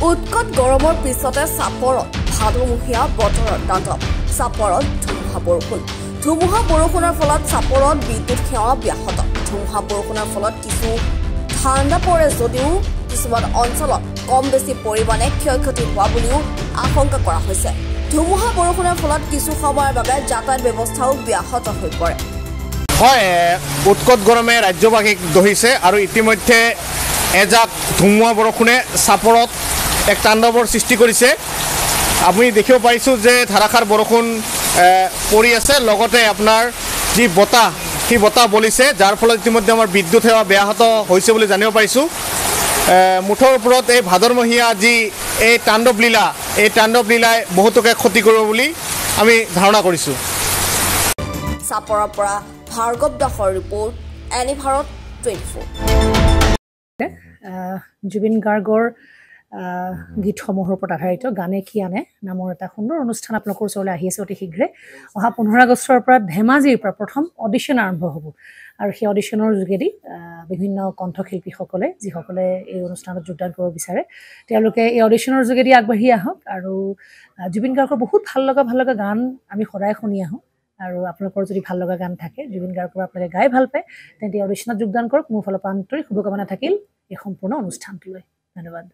উৎকট গৰমৰ পিছতে চাপৰত ভাদমহীয়া বতৰৰ তাণ্ডৱ। চাপৰত ধুমুহা বৰষুণৰ ফলত চাপৰত বিদ্যুৎ সেৱা ব্যাহত। ধুমুহা বৰষুণৰ ফলত কিছু ঠাণ্ডা পৰে যদিও কিছুমান অঞ্চলত কম বেছি পৰিমাণে ক্ষয়ক্ষতি হোৱা বুলিও আশংকা কৰা হৈছে। ধুমুহা বৰষুণৰ ফলত কিছু সময়ৰ বাবে যাতায়াত ব্যৱস্থাও ব্যাহত হৈ পৰে। হয়, উৎকট গৰমে ৰাজ্যবাসীক দহিছে আৰু ইতিমধ্যে এজাক ধুমুহা বৰষুণে চাপৰত এক তাণ্ডৱৰ সৃষ্টি কৰিছে। আমি দেখিব পাৰিছোঁ যে ধাৰাসাৰ বৰষুণ পৰি আছে, লগতে আপোনাৰ যি বতাহ সেই বতাহ বলিছে, যাৰ ফলত ইতিমধ্যে আমাৰ বিদ্যুৎ সেৱা ব্যাহত হৈছে বুলি জানিব পাৰিছোঁ। মুঠৰ ওপৰত এই ভাদৰমহীয়া যি এই তাণ্ডৱ লীলাই বহুতোকে ক্ষতি কৰিব বুলি আমি ধাৰণা কৰিছোঁ। চাপৰৰ পৰা ভাৰ্গৱ দাসৰ ৰিপৰ্ট, এনি ভাৰত 24। জুবিন গাৰ্গৰ গীতসমূহৰ ওপৰত আধাৰিত গানে কি আনে নামৰ এটা সুন্দৰ অনুষ্ঠান আপোনালোকৰ ওচৰলৈ আহি আছে অতি শীঘ্ৰে। অহা 15 আগষ্টৰ পৰা ধেমাজিৰ পৰা প্ৰথম অডিশ্যন আৰম্ভ হ'ব আৰু সেই অডিশ্যনৰ যোগেদি বিভিন্ন কণ্ঠশিল্পীসকলে যিসকলে এই অনুষ্ঠানত যোগদান কৰিব বিচাৰে তেওঁলোকে এই অডিশ্যনৰ যোগেদি আগবাঢ়ি আহক আৰু জুবিন গাৰ্গৰ বহুত ভাল লগা গান আমি সদায় শুনি আহোঁ। আৰু আপোনালোকৰ যদি ভাল লগা গান থাকে, জুবিন গাৰ্গৰ আপোনালোকে গাই ভাল পায়, তেন্তে অডিশ্যনত যোগদান কৰক। মোৰ ফালৰ পৰা আন্তৰিক শুভকামনা থাকিল এই সম্পূৰ্ণ অনুষ্ঠানটোলৈ। ধন্যবাদ।